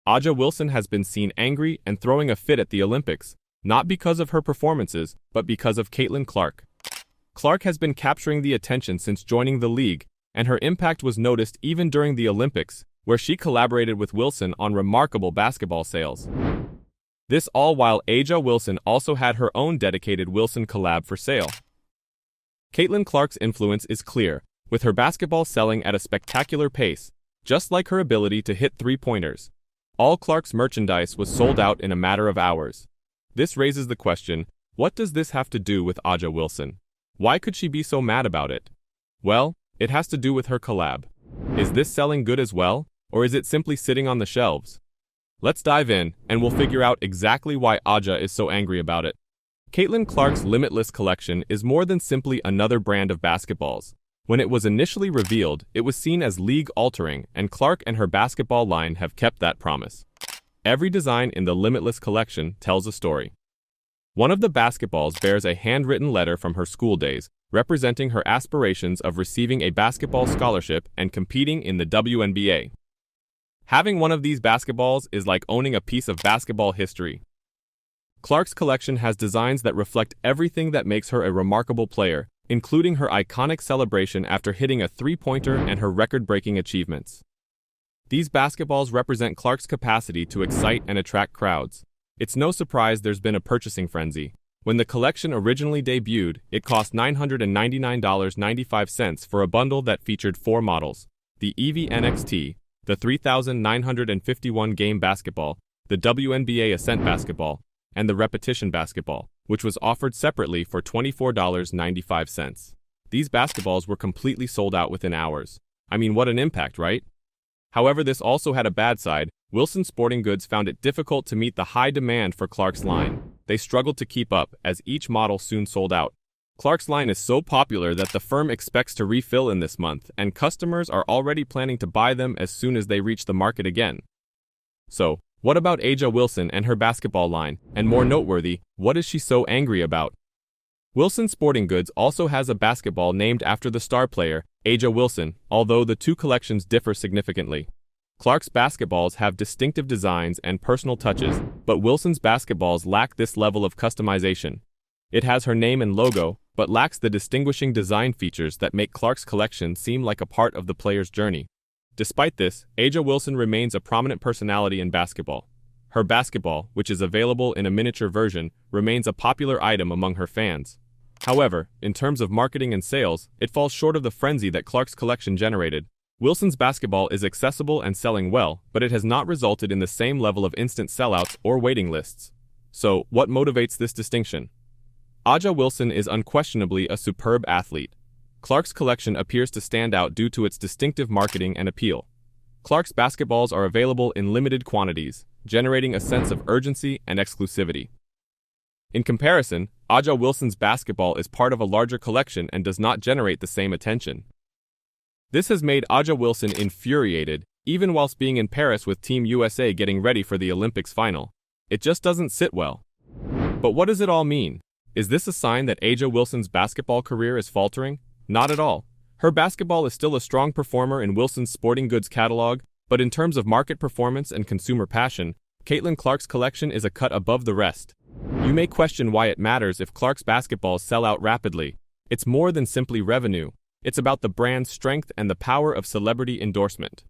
A'ja Wilson has been seen angry and throwing a fit at the Olympics, not because of her performances, but because of Caitlin Clark. Clark has been capturing the attention since joining the league, and her impact was noticed even during the Olympics, where she collaborated with Wilson on remarkable basketball sales. This all while A'ja Wilson also had her own dedicated Wilson collab for sale. Caitlin Clark's influence is clear, with her basketball selling at a spectacular pace, just like her ability to hit three-pointers. All Clark's merchandise was sold out in a matter of hours. This raises the question, what does this have to do with A'ja Wilson? Why could she be so mad about it? Well, it has to do with her collab. Is this selling good as well, or is it simply sitting on the shelves? Let's dive in, and we'll figure out exactly why A'ja is so angry about it. Caitlin Clark's Limitless collection is more than simply another brand of basketballs. When it was initially revealed, it was seen as league-altering, and Clark and her basketball line have kept that promise. Every design in the Limitless collection tells a story. One of the basketballs bears a handwritten letter from her school days, representing her aspirations of receiving a basketball scholarship and competing in the WNBA. Having one of these basketballs is like owning a piece of basketball history. Clark's collection has designs that reflect everything that makes her a remarkable player, including her iconic celebration after hitting a three-pointer and her record-breaking achievements. These basketballs represent Clark's capacity to excite and attract crowds. It's no surprise there's been a purchasing frenzy. When the collection originally debuted, it cost $999.95 for a bundle that featured 4 models: the Evie NXT, the 3,951 game basketball, the WNBA Ascent basketball, and the Repetition basketball, which was offered separately for $24.95. These basketballs were completely sold out within hours. I mean, what an impact, right? However, this also had a bad side. Wilson Sporting Goods found it difficult to meet the high demand for Clark's line. They struggled to keep up, as each model soon sold out. Clark's line is so popular that the firm expects to refill in this month, and customers are already planning to buy them as soon as they reach the market again. So, what about A'ja Wilson and her basketball line? And more noteworthy, what is she so angry about? Wilson Sporting Goods also has a basketball named after the star player, A'ja Wilson, although the two collections differ significantly. Clark's basketballs have distinctive designs and personal touches, but Wilson's basketballs lack this level of customization. It has her name and logo, but lacks the distinguishing design features that make Clark's collection seem like a part of the player's journey. Despite this, A'ja Wilson remains a prominent personality in basketball. Her basketball, which is available in a miniature version, remains a popular item among her fans. However, in terms of marketing and sales, it falls short of the frenzy that Clark's collection generated. Wilson's basketball is accessible and selling well, but it has not resulted in the same level of instant sellouts or waiting lists. So, what motivates this distinction? A'ja Wilson is unquestionably a superb athlete. Clark's collection appears to stand out due to its distinctive marketing and appeal. Clark's basketballs are available in limited quantities, generating a sense of urgency and exclusivity. In comparison, A'ja Wilson's basketball is part of a larger collection and does not generate the same attention. This has made A'ja Wilson infuriated, even whilst being in Paris with Team USA getting ready for the Olympics final. It just doesn't sit well. But what does it all mean? Is this a sign that A'ja Wilson's basketball career is faltering? Not at all. Her basketball is still a strong performer in Wilson's Sporting Goods catalog, but in terms of market performance and consumer passion, Caitlin Clark's collection is a cut above the rest. You may question why it matters if Clark's basketballs sell out rapidly. It's more than simply revenue. It's about the brand's strength and the power of celebrity endorsement.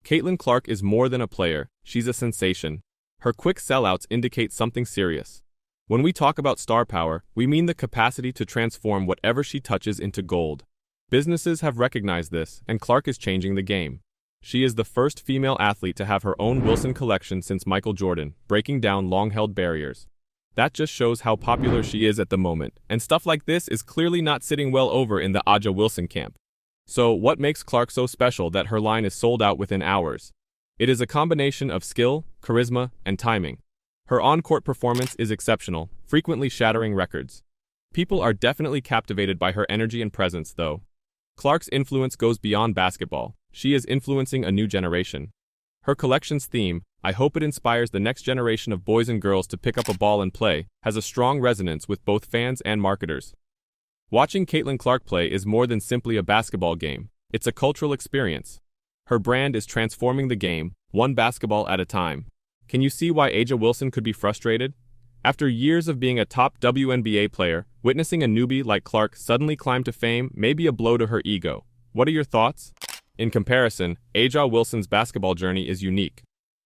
Caitlin Clark is more than a player, she's a sensation. Her quick sellouts indicate something serious. When we talk about star power, we mean the capacity to transform whatever she touches into gold. Businesses have recognized this, and Clark is changing the game. She is the first female athlete to have her own Wilson collection since Michael Jordan, breaking down long-held barriers. That just shows how popular she is at the moment, and stuff like this is clearly not sitting well over in the A'ja Wilson camp. So, what makes Clark so special that her line is sold out within hours? It is a combination of skill, charisma, and timing. Her on-court performance is exceptional, frequently shattering records. People are definitely captivated by her energy and presence, though. Clark's influence goes beyond basketball. She is influencing a new generation. Her collection's theme, "I hope it inspires the next generation of boys and girls to pick up a ball and play," has a strong resonance with both fans and marketers. Watching Caitlin Clark play is more than simply a basketball game. It's a cultural experience. Her brand is transforming the game, one basketball at a time. Can you see why A'ja Wilson could be frustrated? After years of being a top WNBA player, witnessing a newbie like Clark suddenly climb to fame may be a blow to her ego. What are your thoughts? In comparison, A'ja Wilson's basketball journey is unique.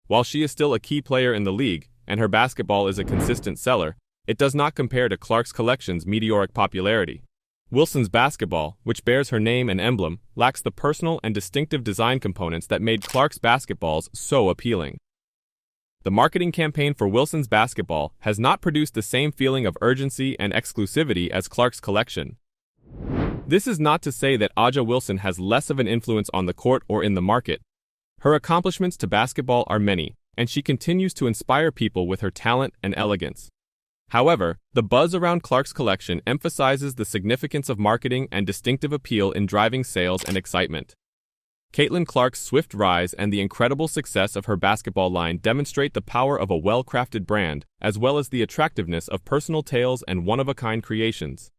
While she is still a key player in the league, and her basketball is a consistent seller, it does not compare to Clark's collection's meteoric popularity. Wilson's basketball, which bears her name and emblem, lacks the personal and distinctive design components that made Clark's basketballs so appealing. The marketing campaign for Wilson's basketball has not produced the same feeling of urgency and exclusivity as Clark's collection. This is not to say that A'ja Wilson has less of an influence on the court or in the market. Her accomplishments to basketball are many, and she continues to inspire people with her talent and elegance. However, the buzz around Clark's collection emphasizes the significance of marketing and distinctive appeal in driving sales and excitement. Caitlin Clark's swift rise and the incredible success of her basketball line demonstrate the power of a well-crafted brand, as well as the attractiveness of personal tales and one-of-a-kind creations.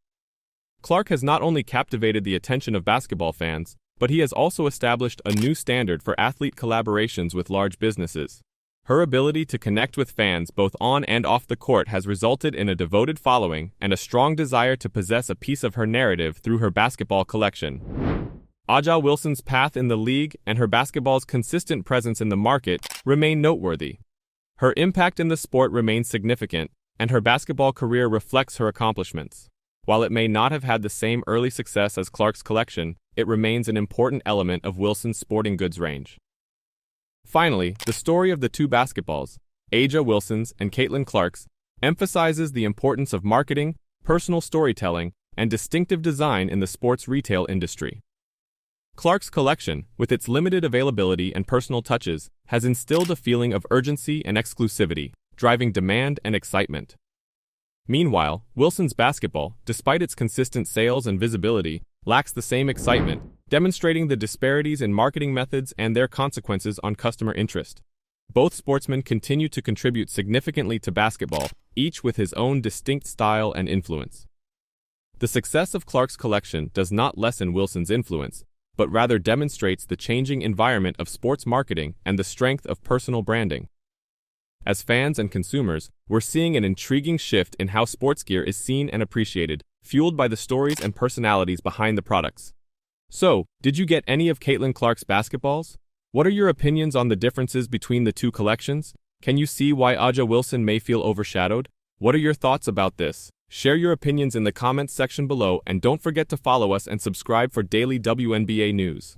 Clark has not only captivated the attention of basketball fans, but he has also established a new standard for athlete collaborations with large businesses. Her ability to connect with fans both on and off the court has resulted in a devoted following and a strong desire to possess a piece of her narrative through her basketball collection. A'ja Wilson's path in the league and her basketball's consistent presence in the market remain noteworthy. Her impact in the sport remains significant, and her basketball career reflects her accomplishments. While it may not have had the same early success as Clark's collection, it remains an important element of Wilson's sporting goods range. Finally, the story of the two basketballs, A'ja Wilson's and Caitlin Clark's, emphasizes the importance of marketing, personal storytelling, and distinctive design in the sports retail industry. Clark's collection, with its limited availability and personal touches, has instilled a feeling of urgency and exclusivity, driving demand and excitement. Meanwhile, Wilson's basketball, despite its consistent sales and visibility, lacks the same excitement, demonstrating the disparities in marketing methods and their consequences on customer interest. Both sportsmen continue to contribute significantly to basketball, each with his own distinct style and influence. The success of Clark's collection does not lessen Wilson's influence, but rather demonstrates the changing environment of sports marketing and the strength of personal branding. As fans and consumers, we're seeing an intriguing shift in how sports gear is seen and appreciated, fueled by the stories and personalities behind the products. So, did you get any of Caitlin Clark's basketballs? What are your opinions on the differences between the two collections? Can you see why A'ja Wilson may feel overshadowed? What are your thoughts about this? Share your opinions in the comments section below, and don't forget to follow us and subscribe for daily WNBA news.